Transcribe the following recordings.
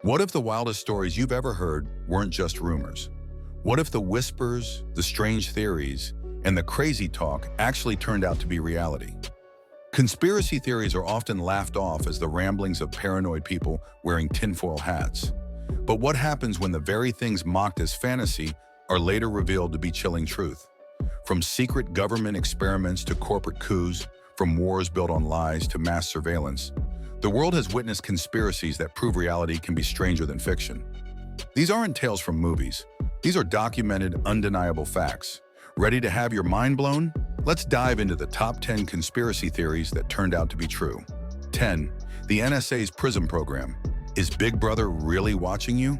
What if the wildest stories you've ever heard weren't just rumors? What if the whispers, the strange theories, and the crazy talk actually turned out to be reality? Conspiracy theories are often laughed off as the ramblings of paranoid people wearing tinfoil hats. But what happens when the very things mocked as fantasy are later revealed to be chilling truth? From secret government experiments to corporate coups, from wars built on lies to mass surveillance, the world has witnessed conspiracies that prove reality can be stranger than fiction. These aren't tales from movies. These are documented, undeniable facts. Ready to have your mind blown? Let's dive into the top 10 conspiracy theories that turned out to be true. 10. The NSA's PRISM program. Is Big Brother really watching you?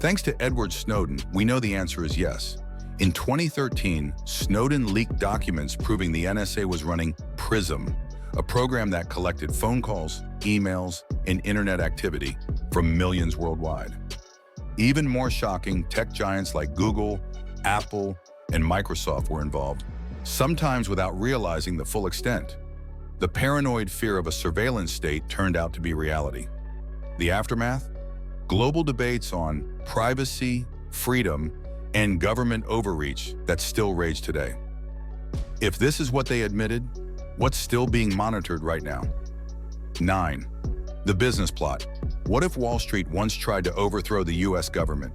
Thanks to Edward Snowden, we know the answer is yes. In 2013, Snowden leaked documents proving the NSA was running PRISM, a program that collected phone calls, emails, and internet activity from millions worldwide. Even more shocking, tech giants like Google, Apple, and Microsoft were involved, sometimes without realizing the full extent. The paranoid fear of a surveillance state turned out to be reality. The aftermath? Global debates on privacy, freedom, and government overreach that still rage today. If this is what they admitted, what's still being monitored right now? 9. The business plot. What if Wall Street once tried to overthrow the US government?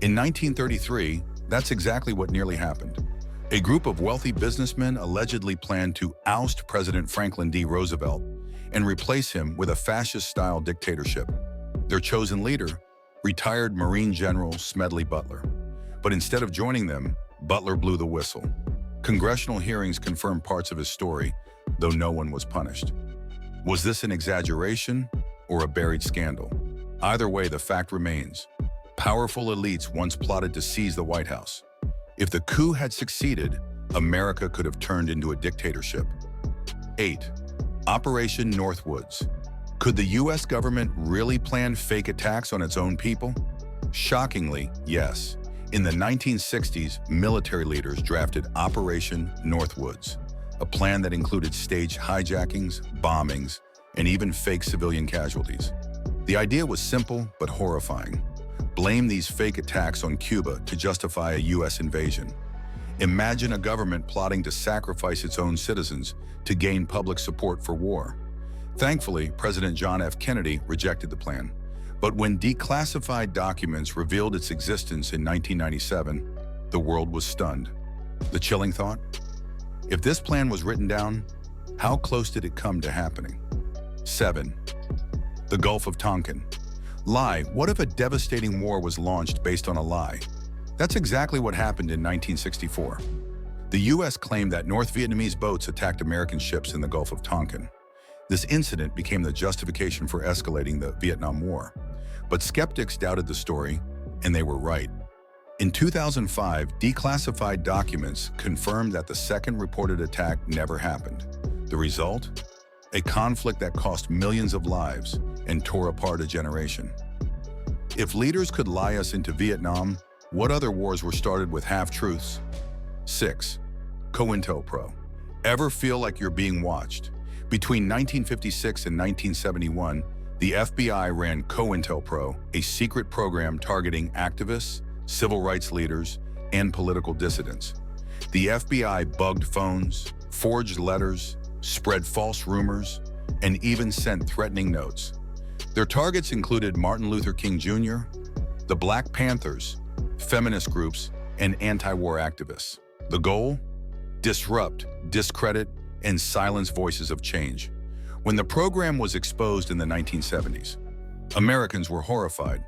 In 1933, that's exactly what nearly happened. A group of wealthy businessmen allegedly planned to oust President Franklin D. Roosevelt and replace him with a fascist-style dictatorship. Their chosen leader, retired Marine General Smedley Butler. But instead of joining them, Butler blew the whistle. Congressional hearings confirmed parts of his story, though no one was punished. Was this an exaggeration or a buried scandal? Either way, the fact remains. Powerful elites once plotted to seize the White House. If the coup had succeeded, America could have turned into a dictatorship. 8. Operation Northwoods. Could the US government really plan fake attacks on its own people? Shockingly, yes. In the 1960s, military leaders drafted Operation Northwoods, a plan that included staged hijackings, bombings, and even fake civilian casualties. The idea was simple but horrifying. Blame these fake attacks on Cuba to justify a US invasion. Imagine a government plotting to sacrifice its own citizens to gain public support for war. Thankfully, President John F. Kennedy rejected the plan. But when declassified documents revealed its existence in 1997, the world was stunned. The chilling thought? If this plan was written down, how close did it come to happening? 7. The Gulf of Tonkin. Lie. What if a devastating war was launched based on a lie? That's exactly what happened in 1964. The US claimed that North Vietnamese boats attacked American ships in the Gulf of Tonkin. This incident became the justification for escalating the Vietnam War. But skeptics doubted the story, and they were right. In 2005, declassified documents confirmed that the second reported attack never happened. The result? A conflict that cost millions of lives and tore apart a generation. If leaders could lie us into Vietnam, what other wars were started with half-truths? 6. COINTELPRO. Ever feel like you're being watched? Between 1956 and 1971, the FBI ran COINTELPRO, a secret program targeting activists, civil rights leaders, and political dissidents. The FBI bugged phones, forged letters, spread false rumors, and even sent threatening notes. Their targets included Martin Luther King Jr., the Black Panthers, feminist groups, and anti-war activists. The goal? Disrupt, discredit, and silence voices of change. When the program was exposed in the 1970s, Americans were horrified.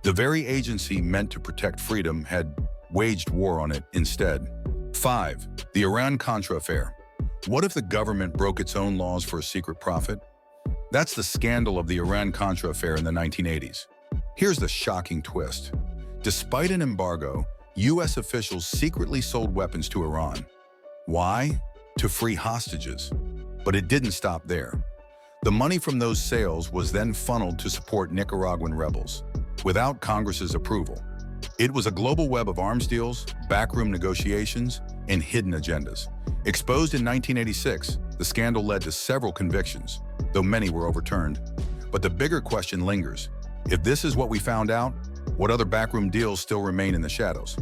The very agency meant to protect freedom had waged war on it instead. 5. The Iran-Contra Affair. What if the government broke its own laws for a secret profit? That's the scandal of the Iran-Contra Affair in the 1980s. Here's the shocking twist. Despite an embargo, US officials secretly sold weapons to Iran. Why? To free hostages. But it didn't stop there. The money from those sales was then funneled to support Nicaraguan rebels, without Congress's approval. It was a global web of arms deals, backroom negotiations, and hidden agendas. Exposed in 1986, the scandal led to several convictions, though many were overturned. But the bigger question lingers. If this is what we found out, what other backroom deals still remain in the shadows?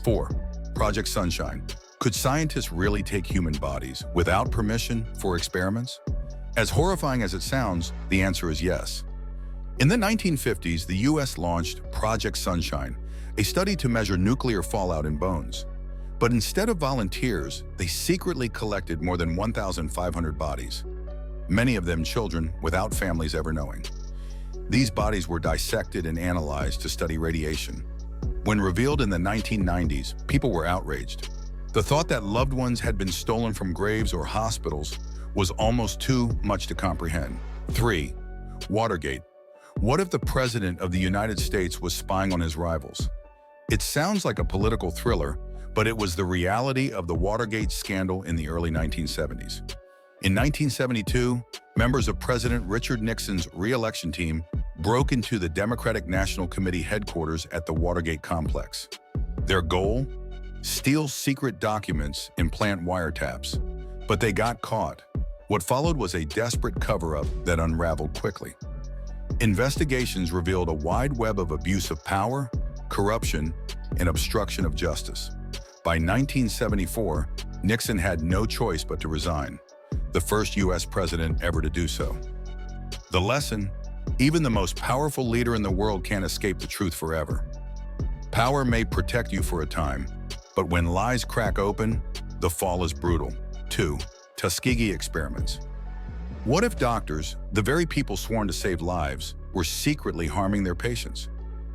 4. Project Sunshine. Could scientists really take human bodies without permission for experiments? As horrifying as it sounds, the answer is yes. In the 1950s, the US launched Project Sunshine, a study to measure nuclear fallout in bones. But instead of volunteers, they secretly collected more than 1,500 bodies, many of them children without families ever knowing. These bodies were dissected and analyzed to study radiation. When revealed in the 1990s, people were outraged. The thought that loved ones had been stolen from graves or hospitals was almost too much to comprehend. 3. Watergate. What if the President of the United States was spying on his rivals? It sounds like a political thriller, but it was the reality of the Watergate scandal in the early 1970s. In 1972, members of President Richard Nixon's re-election team broke into the Democratic National Committee headquarters at the Watergate complex. Their goal? Steal secret documents and plant wiretaps. But they got caught. What followed was a desperate cover-up that unraveled quickly. Investigations revealed a wide web of abuse of power, corruption, and obstruction of justice. By 1974, Nixon had no choice but to resign, the first U.S. president ever to do so. The lesson: even the most powerful leader in the world can't escape the truth forever. Power may protect you for a time, but when lies crack open, the fall is brutal. 2. Tuskegee Experiments. What if doctors, the very people sworn to save lives, were secretly harming their patients?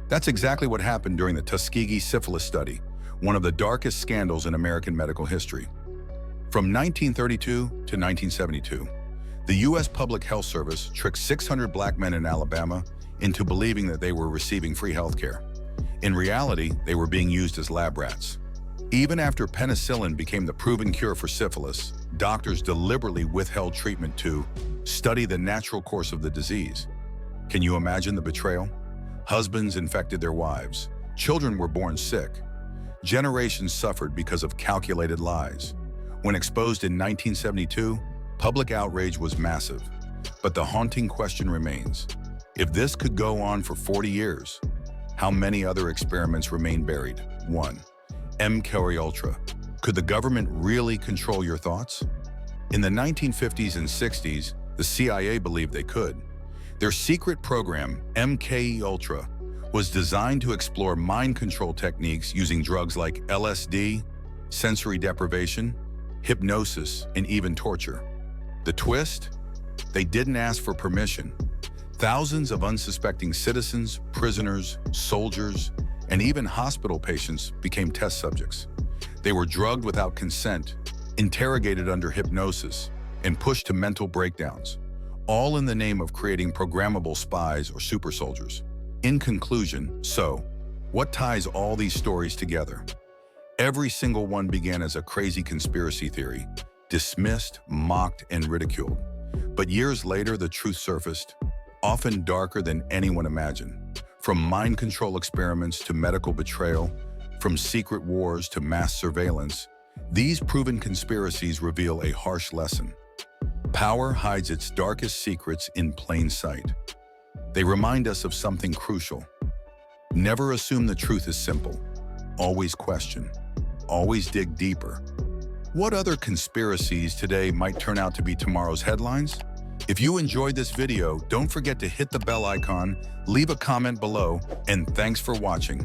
That's exactly what happened during the Tuskegee syphilis study, one of the darkest scandals in American medical history. From 1932 to 1972, the U.S. Public Health Service tricked 600 black men in Alabama into believing that they were receiving free health care. In reality, they were being used as lab rats. Even after penicillin became the proven cure for syphilis, doctors deliberately withheld treatment to study the natural course of the disease. Can you imagine the betrayal? Husbands infected their wives. Children were born sick. Generations suffered because of calculated lies. When exposed in 1972, public outrage was massive. But the haunting question remains: if this could go on for 40 years, how many other experiments remain buried? 1. MKUltra. Could the government really control your thoughts? In the 1950s and 60s, the CIA believed they could. Their secret program, MKUltra, was designed to explore mind control techniques using drugs like LSD, sensory deprivation, hypnosis, and even torture. The twist? They didn't ask for permission. Thousands of unsuspecting citizens, prisoners, soldiers, and even hospital patients became test subjects. They were drugged without consent, interrogated under hypnosis, and pushed to mental breakdowns, all in the name of creating programmable spies or super soldiers. In conclusion, so, what ties all these stories together? Every single one began as a crazy conspiracy theory, dismissed, mocked, and ridiculed. But years later, the truth surfaced, often darker than anyone imagined. From mind control experiments to medical betrayal, from secret wars to mass surveillance, these proven conspiracies reveal a harsh lesson. Power hides its darkest secrets in plain sight. They remind us of something crucial. Never assume the truth is simple. Always question. Always dig deeper. What other conspiracies today might turn out to be tomorrow's headlines? If you enjoyed this video, don't forget to hit the bell icon, leave a comment below, and thanks for watching.